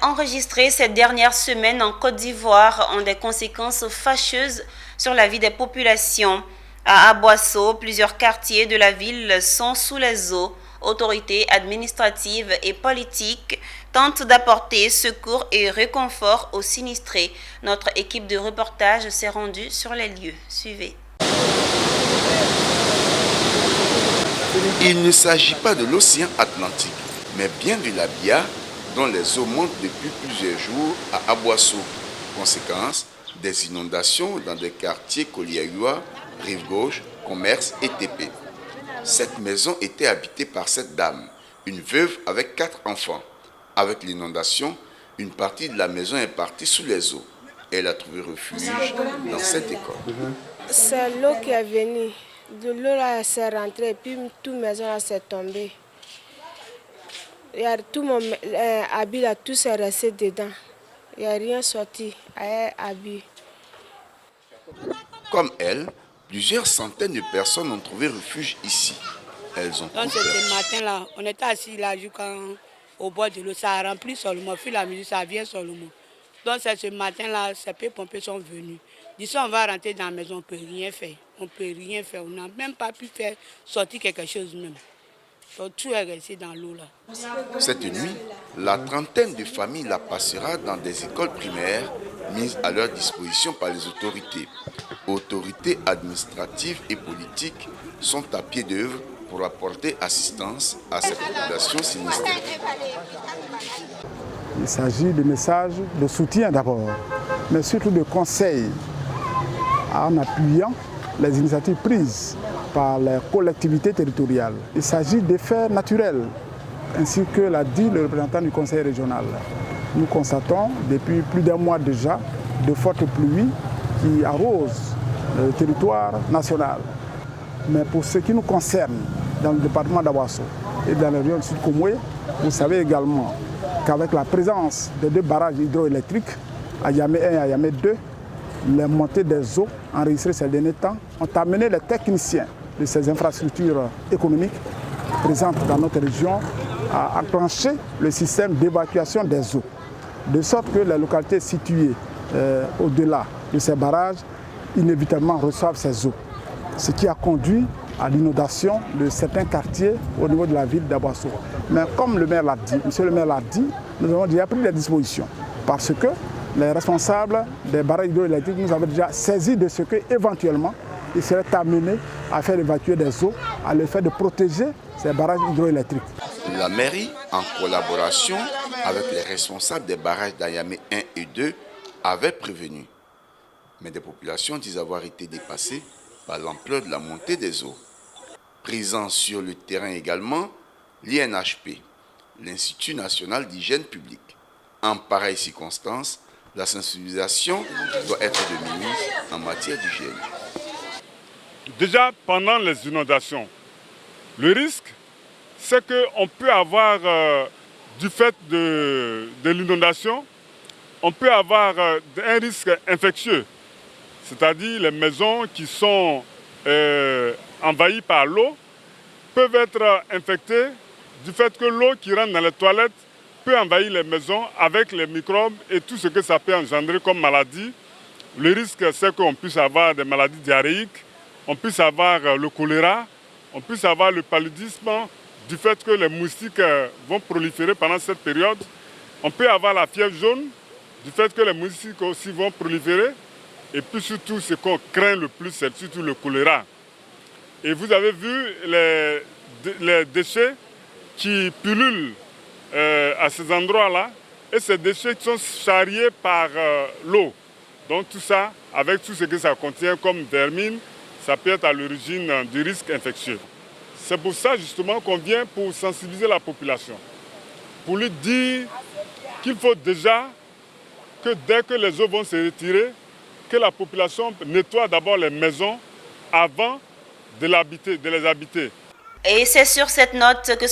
Enregistrées ces dernières semaines en Côte d'Ivoire ont des conséquences fâcheuses sur la vie des populations. À Aboisseau, plusieurs quartiers de la ville sont sous les eaux. Autorités administratives et politiques tentent d'apporter secours et réconfort aux sinistrés. Notre équipe de reportage s'est rendue sur les lieux. Suivez. Il ne s'agit pas de l'océan Atlantique, mais bien de la Bia, dont les eaux montent depuis plusieurs jours à Aboisseau. Conséquence, des inondations dans des quartiers Koliayoua, Rive-Gauche, Commerce et TP. Cette maison était habitée par cette dame, une veuve avec 4 enfants. Avec l'inondation, une partie de la maison est partie sous les eaux. Elle a trouvé refuge dans cette école. C'est l'eau qui est venue. De l'eau là s'est rentrée et puis toute maison là s'est tombée. Il y a tout mon habit là, tout s'est resté dedans. Il n'y a rien sorti à habit. Comme elle, plusieurs centaines de personnes ont trouvé refuge ici. Elles ont Donc ce matin-là, on était assis là jusqu'au bord de l'eau. Ça a rempli seulement, puis la musique, ça vient seulement. Donc c'est ce matin-là, ces pompiers sont venus. D'ici on va rentrer dans la maison, on ne peut rien faire. On ne peut rien faire. On n'a même pas pu faire sortir quelque chose même. Donc tout est resté dans l'eau là. Cette nuit, la trentaine de familles la passera dans des écoles primaires mises à leur disposition par les autorités. Autorités administratives et politiques sont à pied d'œuvre pour apporter assistance à cette population sinistrée. Il s'agit de messages de soutien d'abord, mais surtout de conseils en appuyant les initiatives prises par les collectivités territoriales. Il s'agit d'effets naturels, ainsi que l'a dit le représentant du conseil régional. Nous constatons depuis plus d'un mois déjà de fortes pluies qui arrosent le territoire national. Mais pour ce qui nous concerne, dans le département d'Aboisseau et dans la région du Sud-Komoué, vous savez également qu'avec la présence des 2 barrages hydroélectriques, à Yamé 1 et à Yamé 2, les montées des eaux enregistrées ces derniers temps ont amené les techniciens de ces infrastructures économiques présentes dans notre région à enclencher le système d'évacuation des eaux, de sorte que les localités situées au-delà de ces barrages inévitablement reçoivent ces eaux, ce qui a conduit à l'inondation de certains quartiers au niveau de la ville d'Aboisseau. Mais comme le maire l'a dit, monsieur le maire l'a dit, nous avons déjà pris des dispositions parce que les responsables des barrages hydroélectriques nous avaient déjà saisi de ce qu'éventuellement ils seraient amenés à faire évacuer des eaux à l'effet de protéger ces barrages hydroélectriques. La mairie, en collaboration avec les responsables des barrages d'Ayamé 1 et 2, avait prévenu. Mais des populations disent avoir été dépassées par l'ampleur de la montée des eaux. Présent sur le terrain également, l'INHP, l'Institut national d'hygiène publique. En pareille circonstance, la sensibilisation doit être de mise en matière d'hygiène. Déjà, pendant les inondations, le risque, c'est qu'on peut avoir, du fait de l'inondation, on peut avoir un risque infectieux. C'est-à-dire les maisons qui sont envahies par l'eau peuvent être infectées du fait que l'eau qui rentre dans les toilettes peut envahir les maisons avec les microbes et tout ce que ça peut engendrer comme maladie. Le risque, c'est qu'on puisse avoir des maladies diarrhéiques, on puisse avoir le choléra, on puisse avoir le paludisme du fait que les moustiques vont proliférer pendant cette période. On peut avoir la fièvre jaune du fait que les moustiques aussi vont proliférer. Et puis surtout, ce qu'on craint le plus, c'est surtout le choléra. Et vous avez vu les déchets qui pullulent à ces endroits-là. Et ces déchets sont charriés par l'eau. Donc tout ça, avec tout ce que ça contient comme vermine, ça peut être à l'origine du risque infectieux. C'est pour ça justement qu'on vient pour sensibiliser la population. Pour lui dire qu'il faut déjà que dès que les eaux vont se retirer, que la population nettoie d'abord les maisons avant de les habiter. Et c'est sur cette note que